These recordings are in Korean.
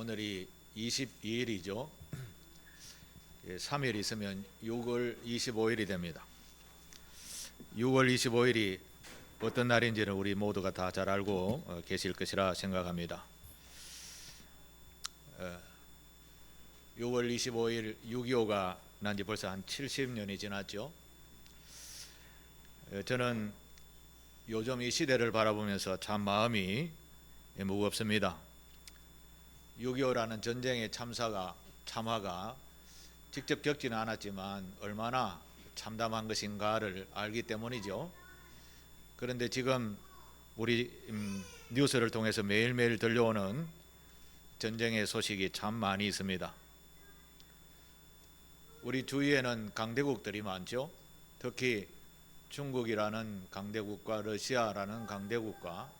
오늘이 22일이죠. 3일 있으면 6월 25일이 됩니다. 6월 25일이 어떤 날인지는 우리 모두가 다 잘 알고 계실 것이라 생각합니다. 6월 25일 6.25가 난 지 벌써 한 70년이 지났죠. 저는 요즘 이 시대를 바라보면서 참 마음이 무겁습니다. 6.25라는 전쟁의 참화가 직접 겪지는 않았지만 얼마나 참담한 것인가를 알기 때문이죠. 그런데 지금 우리 뉴스를 통해서 매일매일 들려오는 전쟁의 소식이 참 많이 있습니다. 우리 주위에는 강대국들이 많죠. 특히 중국이라는 강대국과 러시아라는 강대국과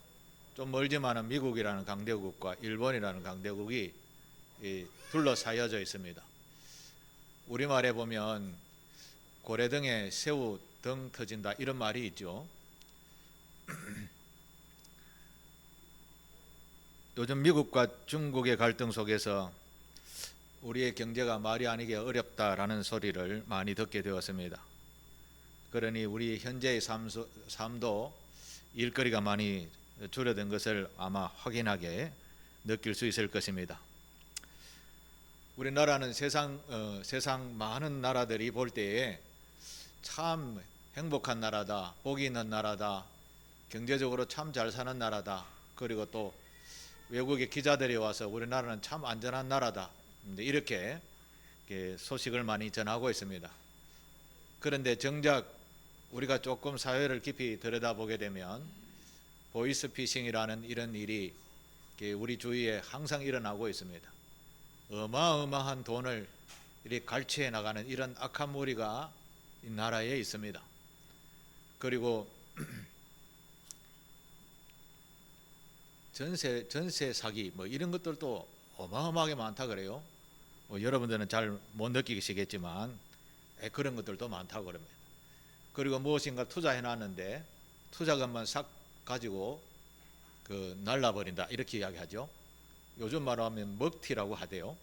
좀 멀지만은 미국이라는 강대국과 일본이라는 강대국이 둘러싸여져 있습니다. 우리말에 보면 고래등에 새우 등 터진다 이런 말이 있죠. 요즘 미국과 중국의 갈등 속에서 우리의 경제가 말이 아니게 어렵다라는 소리를 많이 듣게 되었습니다. 그러니 우리 현재의 삶도 일거리가 많이 줄어든 것을 아마 확인하게 느낄 수 있을 것입니다. 우리나라는 세상 많은 나라들이 볼 때에 참 행복한 나라다, 복이 있는 나라다, 경제적으로 참 잘 사는 나라다, 그리고 또 외국의 기자들이 와서 우리나라는 참 안전한 나라다, 이렇게 소식을 많이 전하고 있습니다. 그런데 정작 우리가 조금 사회를 깊이 들여다보게 되면 보이스피싱이라는 이런 일이 우리 주위에 항상 일어나고 있습니다. 어마어마한 돈을 이렇게 갈취해 나가는 이런 악한 무리가 이 나라에 있습니다. 그리고 전세 사기 이런 것들도 어마어마하게 많다 그래요. 여러분들은 잘 못 느끼시겠지만 그런 것들도 많다고 그럽니다. 그리고 무엇인가 투자해 놨는데 투자금만 싹 가지고 날라버린다 이렇게 이야기하죠. 요즘 말로 하면 먹튀라고 하대요.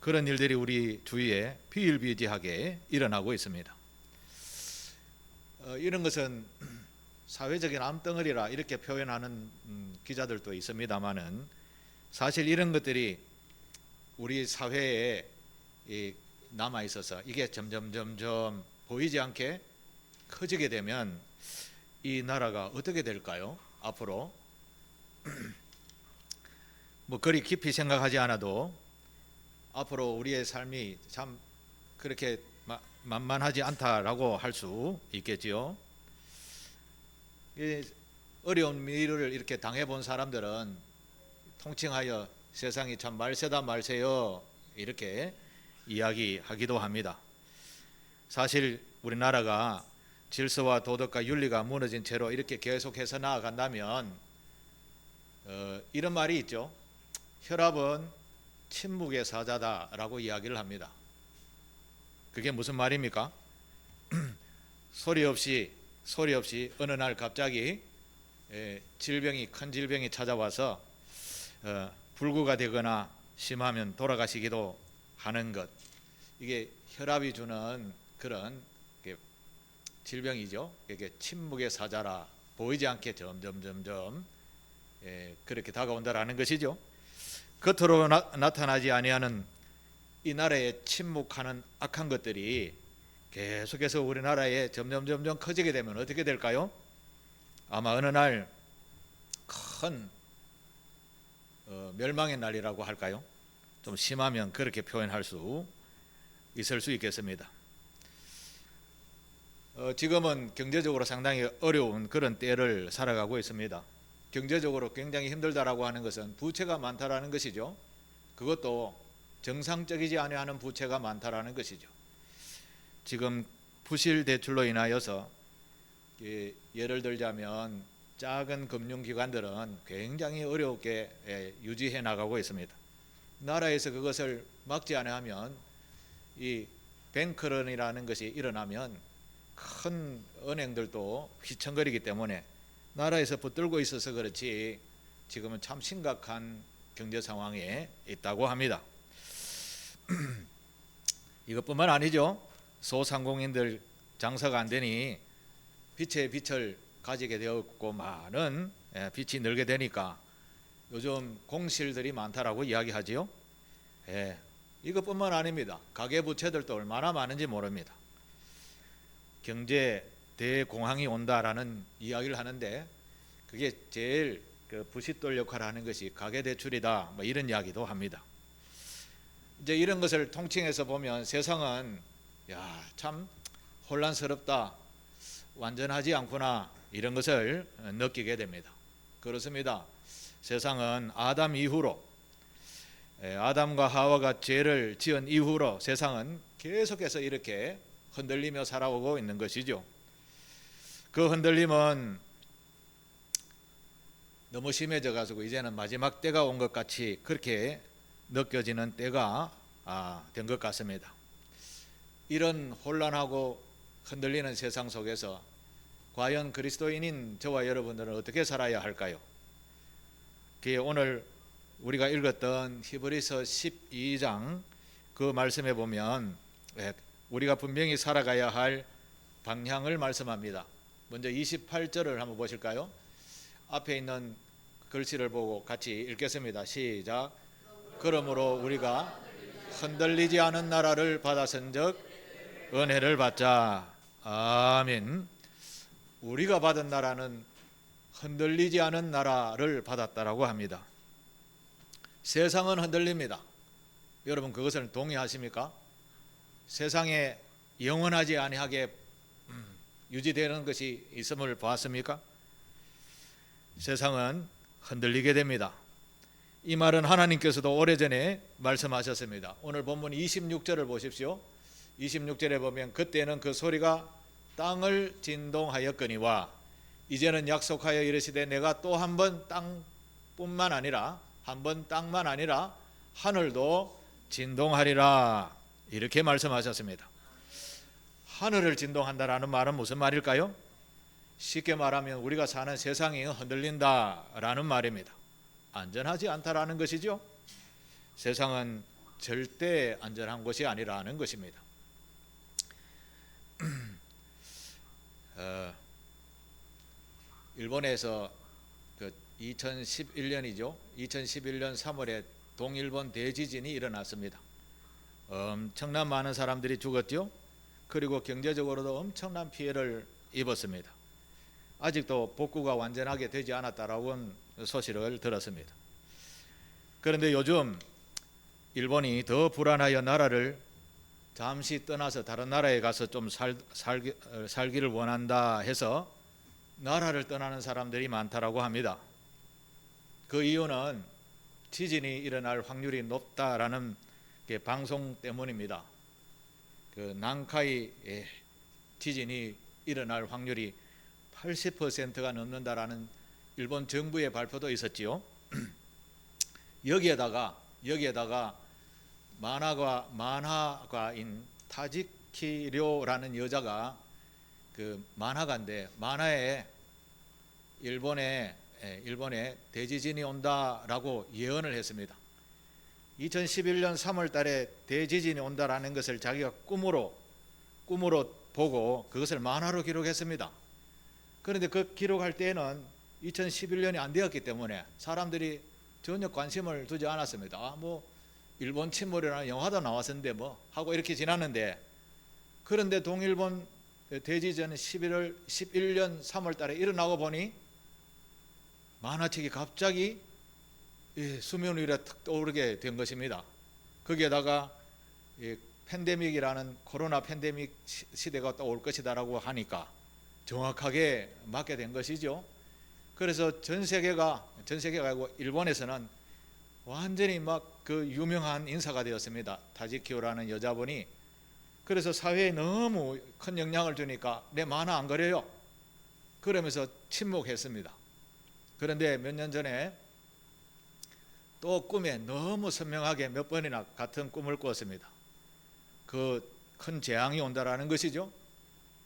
그런 일들이 우리 주위에 비일비재하게 일어나고 있습니다. 이런 것은 사회적인 암덩어리라 이렇게 표현하는 기자들도 있습니다만은 사실 이런 것들이 우리 사회에 남아 있어서 이게 점점 보이지 않게 커지게 되면 이 나라가 어떻게 될까요? 앞으로 그리 깊이 생각하지 않아도 앞으로 우리의 삶이 참 그렇게 만만하지 않다라고 할 수 있겠지요. 어려운 일을 이렇게 당해본 사람들은 통칭하여 세상이 참 말세다 말세요 이렇게 이야기하기도 합니다. 사실 우리나라가 질서와 도덕과 윤리가 무너진 채로 이렇게 계속해서 나아간다면 이런 말이 있죠. 혈압은 침묵의 사자다라고 이야기를 합니다. 그게 무슨 말입니까? 소리 없이 어느 날 갑자기 큰 질병이 찾아와서 불구가 되거나 심하면 돌아가시기도 하는 것, 이게 혈압이 주는 그런 질병이죠. 이게 침묵의 사자라, 보이지 않게 점점 그렇게 다가온다라는 것이죠. 겉으로 나타나지 아니하는 이 나라에 침묵하는 악한 것들이 계속해서 우리나라에 점점 커지게 되면 어떻게 될까요? 아마 어느 날 큰 멸망의 날이라고 할까요? 좀 심하면 그렇게 표현할 수 있을 수 있겠습니다. 지금은 경제적으로 상당히 어려운 그런 때를 살아가고 있습니다. 경제적으로 굉장히 힘들다라고 하는 것은 부채가 많다라는 것이죠. 그것도 정상적이지 아니하는 부채가 많다라는 것이죠. 지금 부실 대출로 인하여서 예를 들자면 작은 금융기관들은 굉장히 어렵게 유지해 나가고 있습니다. 나라에서 그것을 막지 않으면 이 뱅크런이라는 것이 일어나면 큰 은행들도 휘청거리기 때문에 나라에서 붙들고 있어서 그렇지 지금은 참 심각한 경제 상황에 있다고 합니다. 이것뿐만 아니죠. 소상공인들 장사가 안 되니 빛의 빛을 가지게 되었고 많은 빛이 늘게 되니까 요즘 공실들이 많다라고 이야기하지요. 이것뿐만 아닙니다. 가계부채들도 얼마나 많은지 모릅니다. 경제 대공황이 온다라는 이야기를 하는데 그게 제일 부싯돌 역할을 하는 것이 가계대출이다, 뭐 이런 이야기도 합니다. 이제 이런 것을 통칭해서 보면 세상은 참 혼란스럽다, 완전하지 않구나, 이런 것을 느끼게 됩니다. 그렇습니다. 세상은 아담 이후로, 아담과 하와가 죄를 지은 이후로 세상은 계속해서 이렇게 흔들리며 살아오고 있는 것이죠. 그 흔들림은 너무 심해져 가지고 이제는 마지막 때가 온 것 같이 그렇게 느껴지는 때가 된 것 같습니다. 이런 혼란하고 흔들리는 세상 속에서 과연 그리스도인인 저와 여러분들은 어떻게 살아야 할까요? 그게 오늘 우리가 읽었던 히브리서 12장 그 말씀에 보면 우리가 분명히 살아가야 할 방향을 말씀합니다. 먼저 28절을 한번 보실까요? 앞에 있는 글씨를 보고 같이 읽겠습니다. 시작. 그러므로 우리가 흔들리지 않은 나라를 받았은즉 은혜를 받자. 아멘. 우리가 받은 나라는 흔들리지 않은 나라를 받았다라고 합니다. 세상은 흔들립니다. 여러분 그것을 동의하십니까? 세상에 영원하지 아니하게 유지되는 것이 있음을 보았습니까? 세상은 흔들리게 됩니다. 이 말은 하나님께서도 오래전에 말씀하셨습니다. 오늘 본문 26절을 보십시오. 26절에 보면 그때는 그 소리가 땅을 진동하였거니와 이제는 약속하여 이르시되 내가 또 한 번 땅뿐만 아니라 한 번 땅만 아니라 하늘도 진동하리라, 이렇게 말씀하셨습니다. 하늘을 진동한다라는 말은 무슨 말일까요? 쉽게 말하면 우리가 사는 세상이 흔들린다라는 말입니다. 안전하지 않다라는 것이죠. 세상은 절대 안전한 것이 아니라는 것입니다. 일본에서 2011년이죠. 2011년 3월에 동일본 대지진이 일어났습니다. 엄청난 많은 사람들이 죽었죠. 그리고 경제적으로도 엄청난 피해를 입었습니다. 아직도 복구가 완전하게 되지 않았다라는 소식을 들었습니다. 그런데 요즘 일본이 더 불안하여 나라를 잠시 떠나서 다른 나라에 가서 좀 살기를 원한다 해서 나라를 떠나는 사람들이 많다라고 합니다. 그 이유는 지진이 일어날 확률이 높다라는 방송 때문입니다. 그 난카이 지진이 일어날 확률이 80%가 넘는다라는 일본 정부의 발표도 있었지요. 여기에다가 만화가인 타지키료라는 여자가 그 만화가인데 만화에 일본에 대지진이 온다라고 예언을 했습니다. 2011년 3월 달에 대지진이 온다라는 것을 자기가 꿈으로 보고 그것을 만화로 기록했습니다. 그런데 그 기록할 때에는 2011년이 안 되었기 때문에 사람들이 전혀 관심을 두지 않았습니다. 일본 침몰이라는 영화도 나왔었는데 하고 이렇게 지났는데, 그런데 동일본 대지진은 11년 3월 달에 일어나고 보니 만화책이 갑자기 수면 위로 탁 떠오르게 된 것입니다. 거기에다가 팬데믹이라는 코로나 팬데믹 시대가 또 올 것이다라고 하니까 정확하게 맞게 된 것이죠. 그래서 전 세계가 아니고 일본에서는 완전히 그 유명한 인사가 되었습니다. 타지키오라는 여자분이. 그래서 사회에 너무 큰 영향을 주니까 내 만화 안 그려요, 그러면서 침묵했습니다. 그런데 몇 년 전에 또 꿈에 너무 선명하게 몇 번이나 같은 꿈을 꾸었습니다. 그 큰 재앙이 온다라는 것이죠.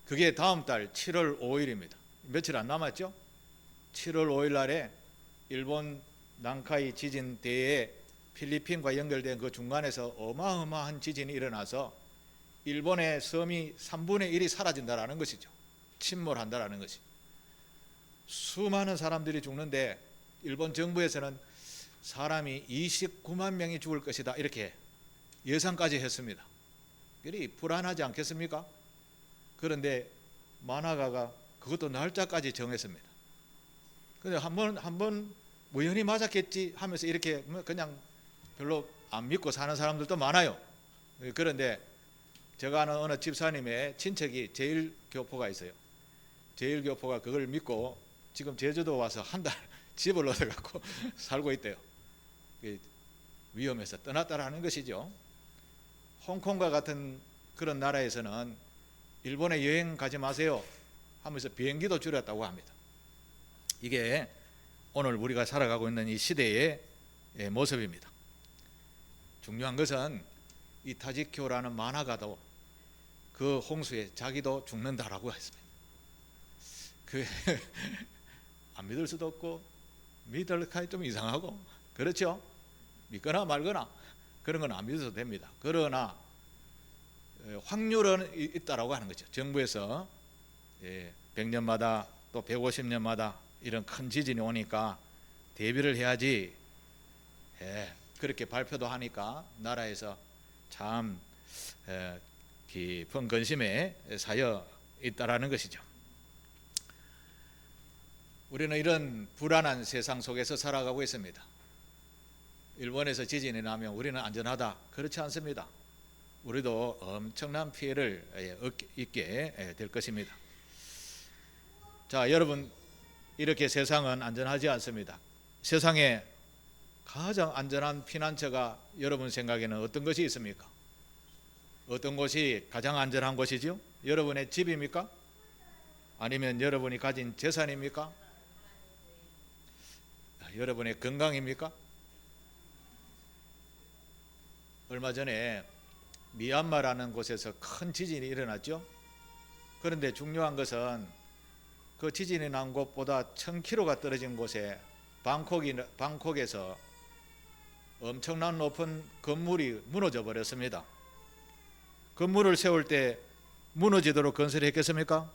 그게 다음 달 7월 5일입니다. 며칠 안 남았죠. 7월 5일 날에 일본 난카이 지진 때에 필리핀과 연결된 그 중간에서 어마어마한 지진이 일어나서 일본의 섬이 3분의 1이 사라진다라는 것이죠. 침몰한다라는 것이. 수많은 사람들이 죽는데 일본 정부에서는 사람이 29만 명이 죽을 것이다 이렇게 예상까지 했습니다. 그리 불안하지 않겠습니까? 그런데 만화가가 그것도 날짜까지 정했습니다. 근데 한번 우연히 맞았겠지 하면서 이렇게 그냥 별로 안 믿고 사는 사람들도 많아요. 그런데 제가 아는 어느 집사님의 친척이 제일교포가 있어요. 제일교포가 그걸 믿고 지금 제주도 와서 한 달 집을 얻어갖고 살고 있대요. 위험해서 떠났다라는 것이죠. 홍콩과 같은 그런 나라에서는 일본에 여행 가지 마세요 하면서 비행기도 줄였다고 합니다. 이게 오늘 우리가 살아가고 있는 이 시대의 모습입니다. 중요한 것은 이 타지키오라는 만화가도 그 홍수에 자기도 죽는다라고 했습니다. 안 믿을 수도 없고 믿을까 좀 이상하고 그렇죠? 믿거나 말거나 그런 건 안 믿어도 됩니다. 그러나 확률은 있다라고 하는 거죠. 정부에서 100년마다 또 150년마다 이런 큰 지진이 오니까 대비를 해야지 그렇게 발표도 하니까 나라에서 참 깊은 근심에 쌓여 있다라는 것이죠. 우리는 이런 불안한 세상 속에서 살아가고 있습니다. 일본에서 지진이 나면 우리는 안전하다. 그렇지 않습니다. 우리도 엄청난 피해를 입게 될 것입니다. 자, 여러분, 이렇게 세상은 안전하지 않습니다. 세상에 가장 안전한 피난처가 여러분 생각에는 어떤 것이 있습니까? 어떤 곳이 가장 안전한 곳이죠? 여러분의 집입니까? 아니면 여러분이 가진 재산입니까? 여러분의 건강입니까? 얼마 전에 미얀마라는 곳에서 큰 지진이 일어났죠. 그런데 중요한 것은 그 지진이 난 곳보다 1000km가 떨어진 곳에 방콕에서 엄청난 높은 건물이 무너져 버렸습니다. 건물을 세울 때 무너지도록 건설했겠습니까?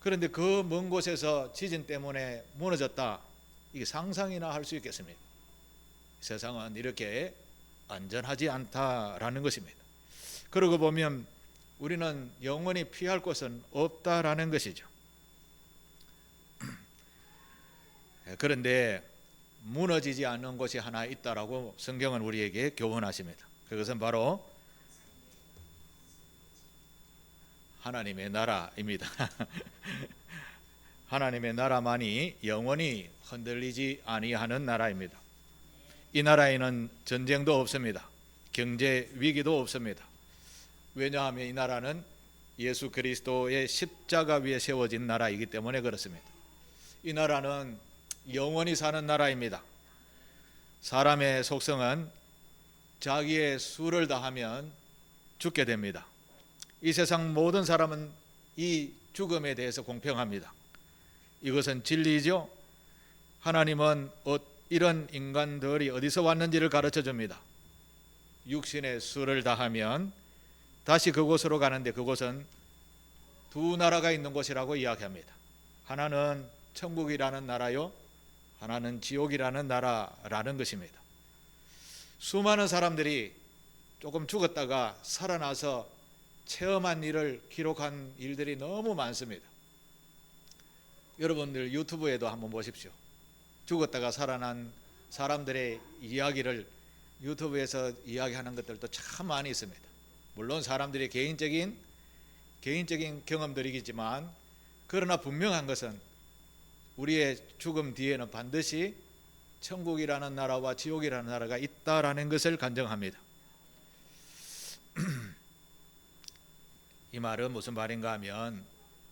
그런데 그 먼 곳에서 지진 때문에 무너졌다. 이게 상상이나 할 수 있겠습니까? 세상은 이렇게 안전하지 않다라는 것입니다. 그러고 보면 우리는 영원히 피할 곳은 없다라는 것이죠. 그런데 무너지지 않는 곳이 하나 있다라고 성경은 우리에게 교훈하십니다. 그것은 바로 하나님의 나라입니다. 하나님의 나라만이 영원히 흔들리지 아니하는 나라입니다. 이 나라에는 전쟁도 없습니다. 경제 위기도 없습니다. 왜냐하면 이 나라는 예수 그리스도의 십자가 위에 세워진 나라이기 때문에 그렇습니다. 이 나라는 영원히 사는 나라입니다. 사람의 속성은 자기의 수를 다하면 죽게 됩니다. 이 세상 모든 사람은 이 죽음에 대해서 공평합니다. 이것은 진리죠. 하나님은 이런 인간들이 어디서 왔는지를 가르쳐 줍니다. 육신의 수를 다하면 다시 그곳으로 가는데 그곳은 두 나라가 있는 곳이라고 이야기합니다. 하나는 천국이라는 나라요, 하나는 지옥이라는 나라라는 것입니다. 수많은 사람들이 조금 죽었다가 살아나서 체험한 일을 기록한 일들이 너무 많습니다. 여러분들 유튜브에도 한번 보십시오. 죽었다가 살아난 사람들의 이야기를 유튜브에서 이야기하는 것들도 참 많이 있습니다. 물론 사람들의 개인적인 경험들이겠지만 그러나 분명한 것은 우리의 죽음 뒤에는 반드시 천국이라는 나라와 지옥이라는 나라가 있다라는 것을 간증합니다. 이 말은 무슨 말인가 하면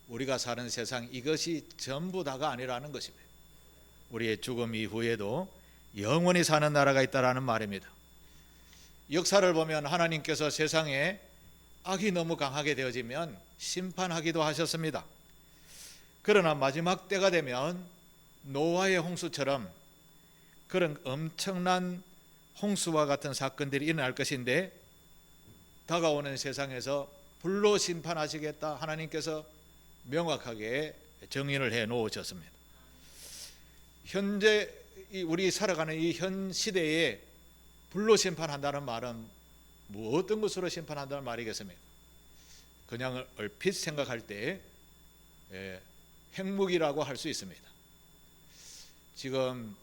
우리가 사는 세상 이것이 전부 다가 아니라는 것입니다. 우리의 죽음 이후에도 영원히 사는 나라가 있다라는 말입니다. 역사를 보면 하나님께서 세상에 악이 너무 강하게 되어지면 심판하기도 하셨습니다. 그러나 마지막 때가 되면 노아의 홍수처럼 그런 엄청난 홍수와 같은 사건들이 일어날 것인데 다가오는 세상에서 불로 심판하시겠다 하나님께서 명확하게 정의를 해 놓으셨습니다. 현재 우리 살아가는 이 현 시대에 불로 심판한다는 말은 뭐 어떤 것으로 심판한다는 말이겠습니까? 그냥 얼핏 생각할 때 핵무기라고 할 수 있습니다. 지금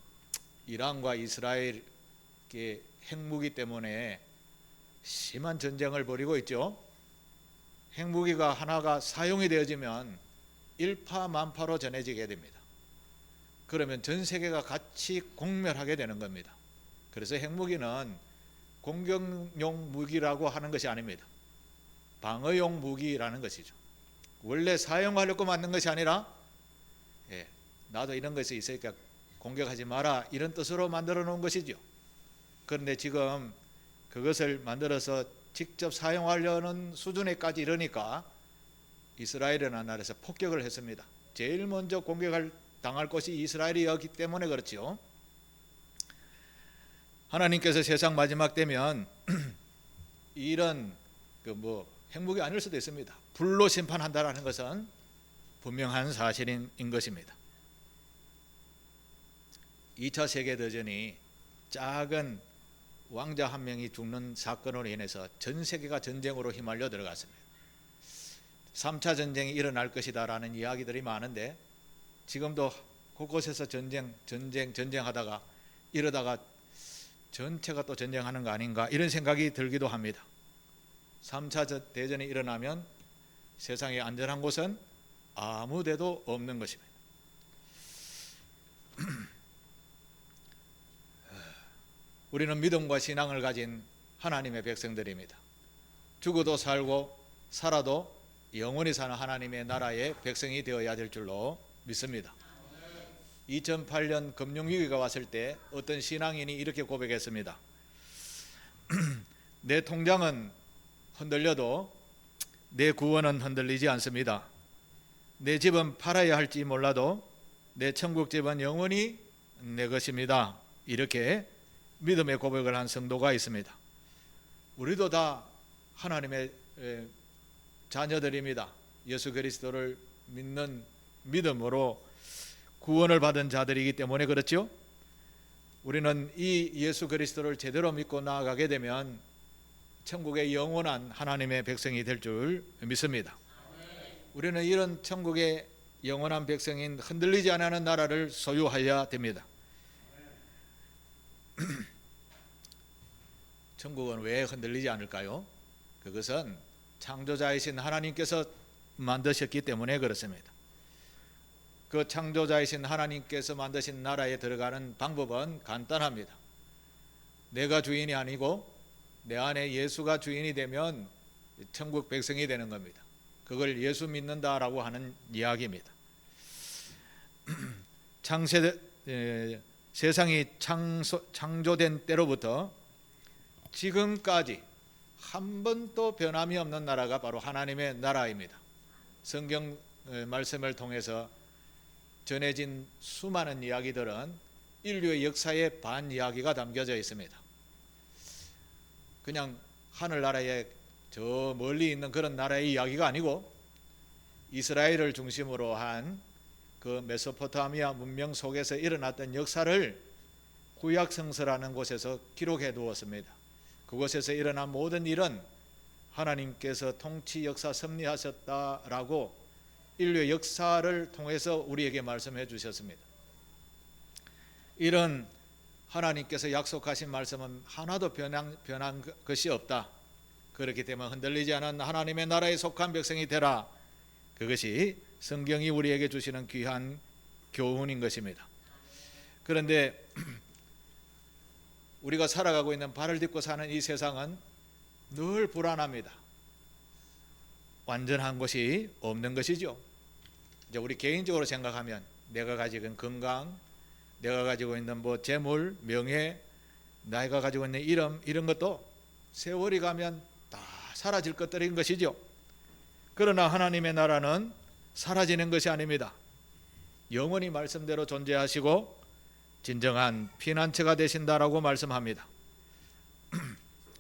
이란과 이스라엘의 핵무기 때문에 심한 전쟁을 벌이고 있죠. 핵무기가 하나가 사용이 되어지면 일파만파로 전해지게 됩니다. 그러면 전 세계가 같이 공멸하게 되는 겁니다. 그래서 핵무기는 공격용 무기라고 하는 것이 아닙니다. 방어용 무기라는 것이죠. 원래 사용하려고 만든 것이 아니라 나도 이런 것이 있으니까 공격하지 마라 이런 뜻으로 만들어 놓은 것이죠. 그런데 지금 그것을 만들어서 직접 사용하려는 수준에까지 이르니까 이스라엘이라는 나라에서 폭격을 했습니다. 제일 먼저 당할 것이 이스라엘이었기 때문에 그렇지요. 하나님께서 세상 마지막 되면 이런 핵무기 아닐 수도 있습니다. 불로 심판한다라는 것은 분명한 사실인 것입니다. 2차 세계대전이 작은 왕자 한 명이 죽는 사건으로 인해서 전 세계가 전쟁으로 휘말려 들어갔습니다. 3차 전쟁이 일어날 것이다라는 이야기들이 많은데 지금도 곳곳에서 전쟁하다가 이러다가 전체가 또 전쟁하는 거 아닌가 이런 생각이 들기도 합니다. 3차 대전이 일어나면 세상에 안전한 곳은 아무 데도 없는 것입니다. 우리는 믿음과 신앙을 가진 하나님의 백성들입니다. 죽어도 살고 살아도 영원히 사는 하나님의 나라의 백성이 되어야 될 줄로 믿습니다. 2008년 금융위기가 왔을 때 어떤 신앙인이 이렇게 고백했습니다. 내 통장은 흔들려도 내 구원은 흔들리지 않습니다. 내 집은 팔아야 할지 몰라도 내 천국 집은 영원히 내 것입니다. 이렇게 믿음의 고백을 한 성도가 있습니다. 우리도 다 하나님의 자녀들입니다. 예수 그리스도를 믿는 믿음으로 구원을 받은 자들이기 때문에 그렇죠. 우리는 이 예수 그리스도를 제대로 믿고 나아가게 되면 천국의 영원한 하나님의 백성이 될 줄 믿습니다. 우리는 이런 천국의 영원한 백성인 흔들리지 않는 나라를 소유해야 됩니다. 천국은 왜 흔들리지 않을까요? 그것은 창조자이신 하나님께서 만드셨기 때문에 그렇습니다. 그 창조자이신 하나님께서 만드신 나라에 들어가는 방법은 간단합니다. 내가 주인이 아니고 내 안에 예수가 주인이 되면 천국 백성이 되는 겁니다. 그걸 예수 믿는다라고 하는 이야기입니다. 세상이 창조된 때로부터 지금까지 한 번도 변함이 없는 나라가 바로 하나님의 나라입니다. 성경 말씀을 통해서 전해진 수많은 이야기들은 인류의 역사의 반 이야기가 담겨져 있습니다. 그냥 하늘나라에 저 멀리 있는 그런 나라의 이야기가 아니고 이스라엘을 중심으로 한 그 메소포타미아 문명 속에서 일어났던 역사를 구약성서라는 곳에서 기록해 두었습니다. 그곳에서 일어난 모든 일은 하나님께서 통치 역사 섭리하셨다라고 인류의 역사를 통해서 우리에게 말씀해 주셨습니다. 이런 하나님께서 약속하신 말씀은 하나도 변한 것이 없다. 그렇기 때문에 흔들리지 않은 하나님의 나라에 속한 백성이 되라. 그것이 성경이 우리에게 주시는 귀한 교훈인 것입니다. 그런데 우리가 살아가고 있는 발을 딛고 사는 이 세상은 늘 불안합니다. 완전한 것이 없는 것이죠. 이제 우리 개인적으로 생각하면 내가 가지고 있는 건강, 내가 가지고 있는 재물, 명예, 내가 가지고 있는 이름 이런 것도 세월이 가면 다 사라질 것들인 것이죠. 그러나 하나님의 나라는 사라지는 것이 아닙니다. 영원히 말씀대로 존재하시고 진정한 피난처가 되신다라고 말씀합니다.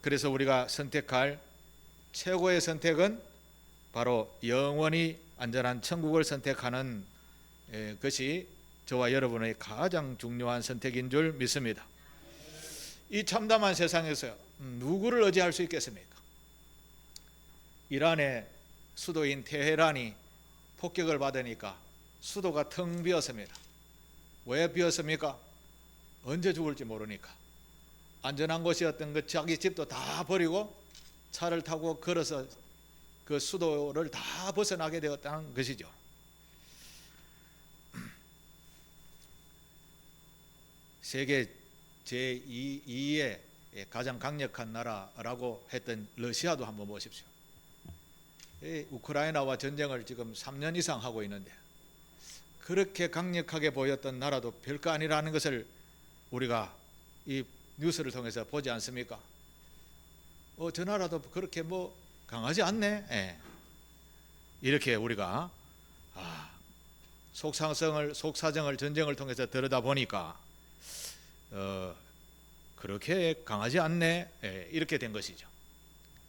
그래서 우리가 선택할 최고의 선택은 바로 영원히 안전한 천국을 선택하는 것이 저와 여러분의 가장 중요한 선택인 줄 믿습니다. 이 참담한 세상에서 누구를 의지할 수 있겠습니까? 이란의 수도인 테헤란이 폭격을 받으니까 수도가 텅 비었습니다. 왜 비었습니까? 언제 죽을지 모르니까. 안전한 곳이었던 그 자기 집도 다 버리고 차를 타고 걸어서 그 수도를 다 벗어나게 되었다는 것이죠. 세계 제2의 가장 강력한 나라라고 했던 러시아도 한번 보십시오. 우크라이나와 전쟁을 지금 3년 이상 하고 있는데 그렇게 강력하게 보였던 나라도 별거 아니라는 것을 우리가 이 뉴스를 통해서 보지 않습니까? 저 나라도 그렇게 뭐 강하지 않네. 이렇게 우리가 속사정을 전쟁을 통해서 들여다보니까 그렇게 강하지 않네. 이렇게 된 것이죠.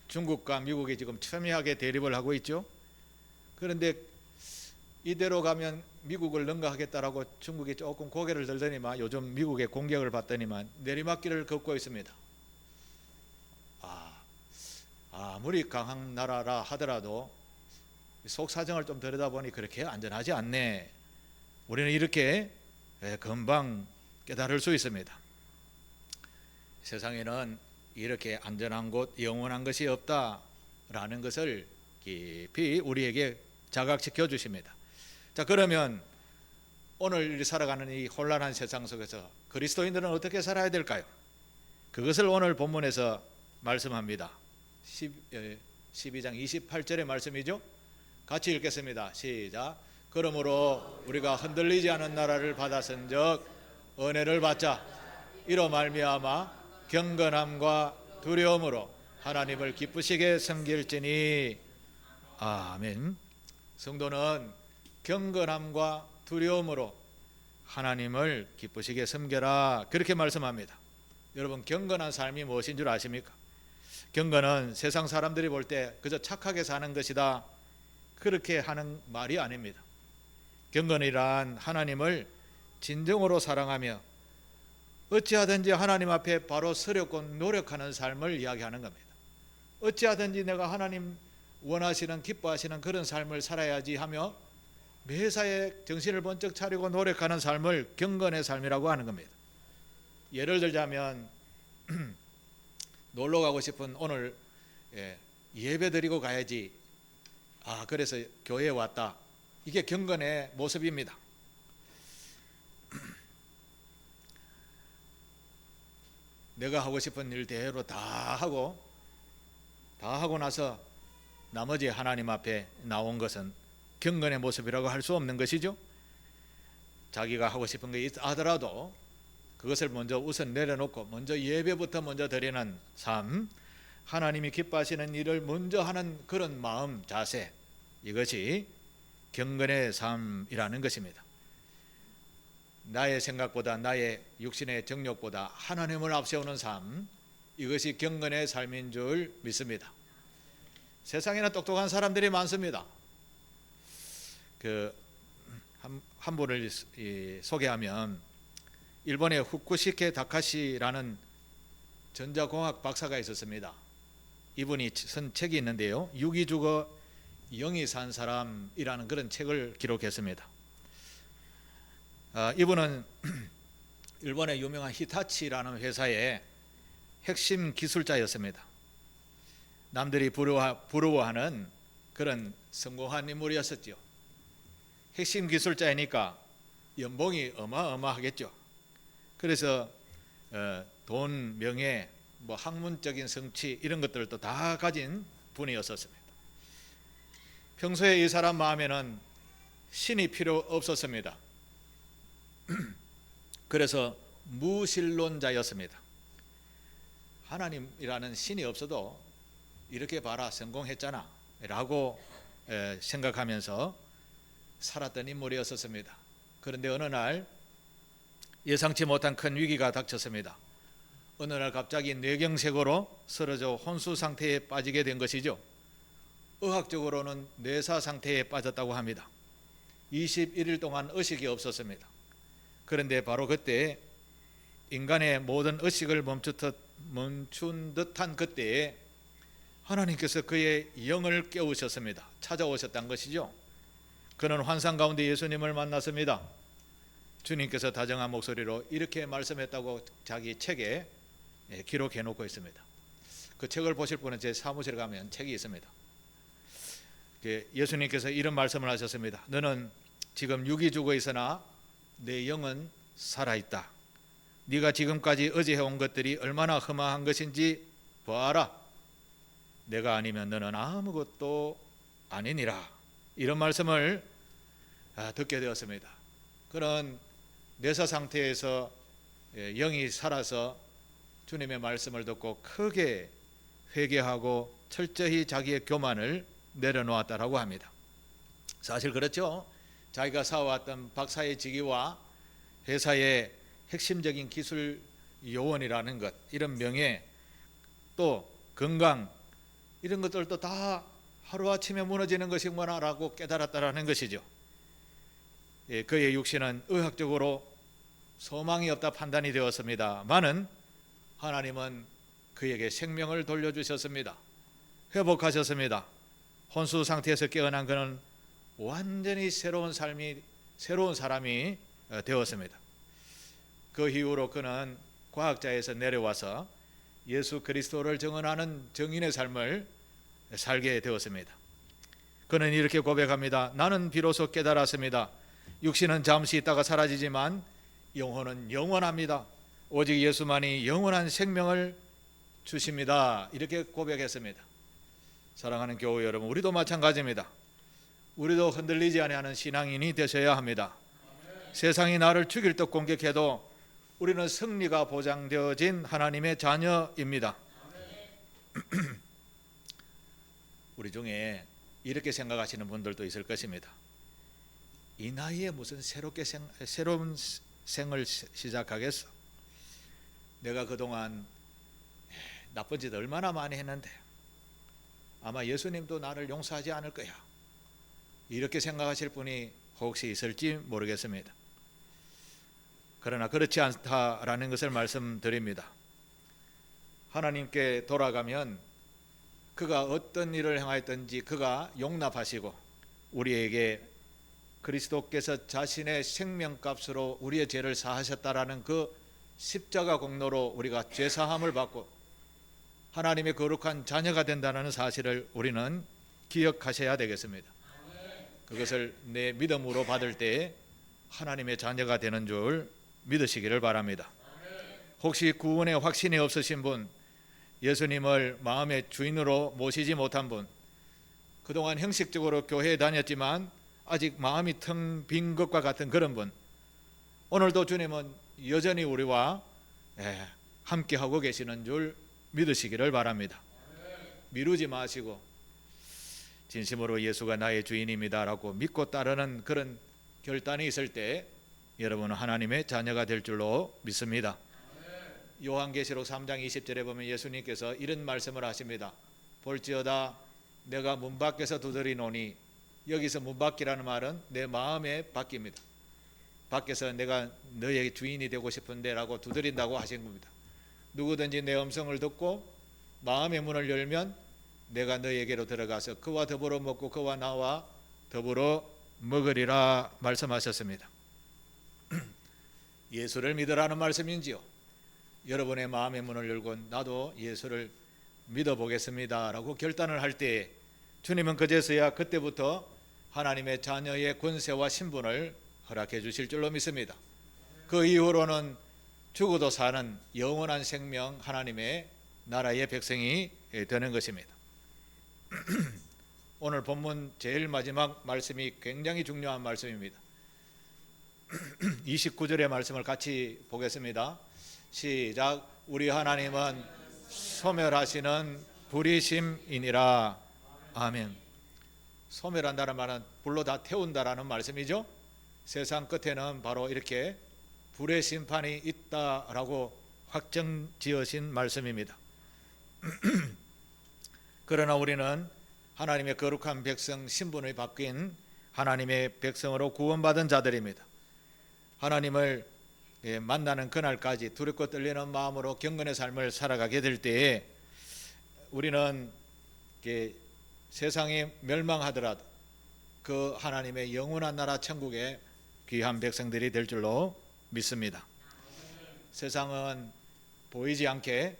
중국과 미국이 지금 첨예하게 대립을 하고 있죠. 그런데 이대로 가면 미국을 능가하겠다라고 중국이 조금 고개를 들더니만 요즘 미국의 공격을 받더니만 내리막길을 걷고 있습니다. 아무리 강한 나라라 하더라도 속사정을 좀 들여다보니 그렇게 안전하지 않네. 우리는 이렇게 금방 깨달을 수 있습니다. 세상에는 이렇게 안전한 곳, 영원한 것이 없다라는 것을 깊이 우리에게 자각시켜 주십니다. 자, 그러면 오늘 살아가는 이 혼란한 세상 속에서 그리스도인들은 어떻게 살아야 될까요? 그것을 오늘 본문에서 말씀합니다. 12장 28절의 말씀이죠. 같이 읽겠습니다. 시작. 그러므로 우리가 흔들리지 않은 나라를 받았은즉 은혜를 받자. 이로 말미암아 경건함과 두려움으로 하나님을 기쁘시게 섬길지니. 아멘. 성도는 경건함과 두려움으로 하나님을 기쁘시게 섬겨라, 그렇게 말씀합니다. 여러분, 경건한 삶이 무엇인 줄 아십니까? 경건은 세상 사람들이 볼 때 그저 착하게 사는 것이다, 그렇게 하는 말이 아닙니다. 경건이란 하나님을 진정으로 사랑하며 어찌하든지 하나님 앞에 바로 서렵고 노력하는 삶을 이야기하는 겁니다. 어찌하든지 내가 하나님 원하시는, 기뻐하시는 그런 삶을 살아야지 하며 매사에 정신을 번쩍 차리고 노력하는 삶을 경건의 삶이라고 하는 겁니다. 예를 들자면 놀러 가고 싶은 오늘 예배 드리고 가야지, 그래서 교회에 왔다, 이게 경건의 모습입니다. 내가 하고 싶은 일 대로 다 하고 나서 나머지 하나님 앞에 나온 것은 경건의 모습이라고 할 수 없는 것이죠. 자기가 하고 싶은 게 하더라도 그것을 먼저 우선 내려놓고 먼저 예배부터 먼저 드리는 삶, 하나님이 기뻐하시는 일을 먼저 하는 그런 마음, 자세, 이것이 경건의 삶이라는 것입니다. 나의 생각보다, 나의 육신의 정욕보다 하나님을 앞세우는 삶, 이것이 경건의 삶인 줄 믿습니다. 세상에는 똑똑한 사람들이 많습니다. 한 분을 소개하면 일본의 후쿠시케 다카시라는 전자공학 박사가 있었습니다. 이분이 쓴 책이 있는데요, 육이 죽어 영이 산 사람이라는 그런 책을 기록했습니다. 이분은 일본의 유명한 히타치라는 회사의 핵심 기술자였습니다. 남들이 부러워하는 그런 성공한 인물이었었죠. 핵심 기술자이니까 연봉이 어마어마하겠죠. 그래서 돈, 명예, 학문적인 성취, 이런 것들도 다 가진 분이었었습니다. 평소에 이 사람 마음에는 신이 필요 없었습니다. 그래서 무신론자였습니다. 하나님이라는 신이 없어도 이렇게 봐라, 성공했잖아 라고 생각하면서 살았던 인물이었습니다. 그런데 어느 날 예상치 못한 큰 위기가 닥쳤습니다. 어느 날 갑자기 뇌경색으로 쓰러져 혼수 상태에 빠지게 된 것이죠. 의학적으로는 뇌사 상태에 빠졌다고 합니다. 21일 동안 의식이 없었습니다. 그런데 바로 그때 인간의 모든 의식을 멈춘 듯한 그때에 하나님께서 그의 영을 깨우셨습니다. 찾아오셨다는 것이죠. 그는 환상 가운데 예수님을 만났습니다. 주님께서 다정한 목소리로 이렇게 말씀했다고 자기 책에 기록해 놓고 있습니다. 그 책을 보실 분은 제 사무실에 가면 책이 있습니다. 예수님께서 이런 말씀을 하셨습니다. 너는 지금 육이 죽어 있으나 내 영은 살아있다. 네가 지금까지 어제 해온 것들이 얼마나 흠한 것인지 보아라. 내가 아니면 너는 아무것도 아니니라. 이런 말씀을 듣게 되었습니다. 그런 뇌사 상태에서 영이 살아서 주님의 말씀을 듣고 크게 회개하고 철저히 자기의 교만을 내려놓았다라고 합니다. 사실 그렇죠. 자기가 쌓아왔던 박사의 직위와 회사의 핵심적인 기술 요원이라는 것, 이런 명예, 또 건강, 이런 것들도 다 하루아침에 무너지는 것이구나라고 깨달았다라는 것이죠. 그의 육신은 의학적으로 소망이 없다 판단이 되었습니다만은 하나님은 그에게 생명을 돌려주셨습니다. 회복하셨습니다. 혼수 상태에서 깨어난 그는 완전히 새로운 사람이 되었습니다. 그 이후로 그는 과학자에서 내려와서 예수 그리스도를 증언하는 증인의 삶을 살게 되었습니다. 그는 이렇게 고백합니다. 나는 비로소 깨달았습니다. 육신은 잠시 있다가 사라지지만 영혼은 영원합니다. 오직 예수만이 영원한 생명을 주십니다. 이렇게 고백했습니다. 사랑하는 교회 여러분, 우리도 마찬가지입니다. 우리도 흔들리지 아니하는 신앙인이 되셔야 합니다. 세상이 나를 죽일 듯 공격해도 우리는 승리가 보장되어진 하나님의 자녀입니다. 우리 중에 이렇게 생각하시는 분들도 있을 것입니다. 이 나이에 무슨 새로운 생을 시작하겠어? 내가 그동안 나쁜 짓 얼마나 많이 했는데 아마 예수님도 나를 용서하지 않을 거야. 이렇게 생각하실 분이 혹시 있을지 모르겠습니다. 그러나 그렇지 않다라는 것을 말씀드립니다. 하나님께 돌아가면 그가 어떤 일을 행하였든지 그가 용납하시고 우리에게 그리스도께서 자신의 생명값으로 우리의 죄를 사하셨다라는 그 십자가 공로로 우리가 죄사함을 받고 하나님의 거룩한 자녀가 된다는 사실을 우리는 기억하셔야 되겠습니다. 그것을 내 믿음으로 받을 때 하나님의 자녀가 되는 줄 믿으시기를 바랍니다. 혹시 구원의 확신이 없으신 분, 예수님을 마음의 주인으로 모시지 못한 분, 그동안 형식적으로 교회에 다녔지만 아직 마음이 텅 빈 것과 같은 그런 분, 오늘도 주님은 여전히 우리와 함께하고 계시는 줄 믿으시기를 바랍니다. 미루지 마시고 진심으로 예수가 나의 주인입니다 라고 믿고 따르는 그런 결단이 있을 때 여러분은 하나님의 자녀가 될 줄로 믿습니다. 요한계시록 3장 20절에 보면 예수님께서 이런 말씀을 하십니다. 볼지어다 내가 문 밖에서 두드리노니, 여기서 문 밖이라는 말은 내 마음의 밖입니다. 밖에서 내가 너의 주인이 되고 싶은데 라고 두드린다고 하신 겁니다. 누구든지 내 음성을 듣고 마음의 문을 열면 내가 너에게로 들어가서 그와 더불어 먹고 그와 나와 더불어 먹으리라 말씀하셨습니다. 예수를 믿으라는 말씀인지요? 여러분의 마음의 문을 열고 나도 예수를 믿어보겠습니다 라고 결단을 할 때 주님은 그제서야 그때부터 하나님의 자녀의 권세와 신분을 허락해 주실 줄로 믿습니다. 그 이후로는 죽어도 사는 영원한 생명, 하나님의 나라의 백성이 되는 것입니다. 오늘 본문 제일 마지막 말씀이 굉장히 중요한 말씀입니다. 29절의 말씀을 같이 보겠습니다. 시작. 우리 하나님은 소멸하시는 불이심이니라. 아멘. 소멸한다는 말은 불로 다 태운다라는 말씀이죠. 세상 끝에는 바로 이렇게 불의 심판이 있다라고 확정지으신 말씀입니다. 그러나 우리는 하나님의 거룩한 백성 신분이 바뀐 하나님의 백성으로 구원받은 자들입니다. 하나님을 만나는 그날까지 두렵고 떨리는 마음으로 경건의 삶을 살아가게 될 때에 우리는 세상이 멸망하더라도 그 하나님의 영원한 나라 천국의 귀한 백성들이 될 줄로 믿습니다. 세상은 보이지 않게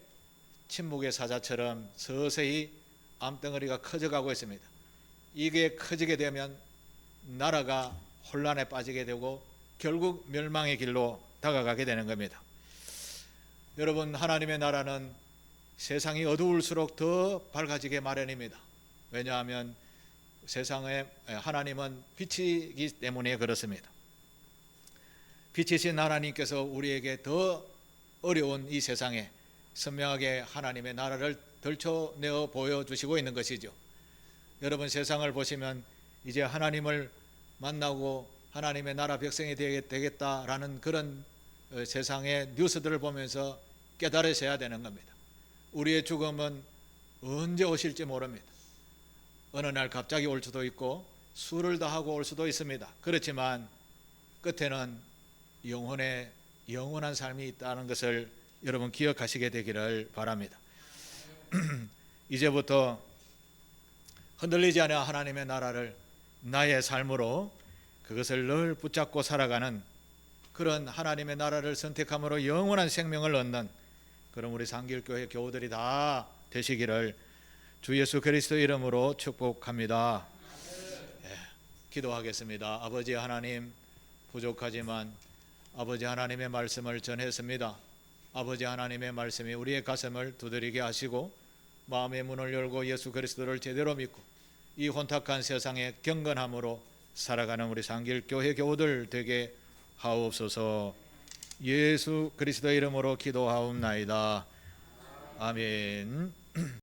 침묵의 사자처럼 서서히 암덩어리가 커져가고 있습니다. 이게 커지게 되면 나라가 혼란에 빠지게 되고 결국 멸망의 길로 다가가게 되는 겁니다. 여러분, 하나님의 나라는 세상이 어두울수록 더 밝아지게 마련입니다. 왜냐하면 세상에 하나님은 빛이기 때문에 그렇습니다. 빛이신 하나님께서 우리에게 더 어려운 이 세상에 선명하게 하나님의 나라를 덜쳐내어 보여주시고 있는 것이죠. 여러분, 세상을 보시면 이제 하나님을 만나고 하나님의 나라 백성이 되겠다라는 그런 세상의 뉴스들을 보면서 깨달으셔야 되는 겁니다. 우리의 죽음은 언제 오실지 모릅니다. 어느 날 갑자기 올 수도 있고 수를 다하고 올 수도 있습니다. 그렇지만 끝에는 영원한 삶이 있다는 것을 여러분 기억하시게 되기를 바랍니다. 이제부터 흔들리지 않은 하나님의 나라를 나의 삶으로 그것을 늘 붙잡고 살아가는 그런 하나님의 나라를 선택함으로 영원한 생명을 얻는 그런 우리 상길교회 교우들이 다 되시기를 주 예수 그리스도 이름으로 축복합니다. 기도하겠습니다. 아버지 하나님, 부족하지만 아버지 하나님의 말씀을 전했습니다. 아버지 하나님의 말씀이 우리의 가슴을 두드리게 하시고 마음의 문을 열고 예수 그리스도를 제대로 믿고 이 혼탁한 세상에 경건함으로 살아가는 우리 상길교회 교우들 되게 하옵소서. 예수 그리스도 이름으로 기도하옵나이다. 아멘.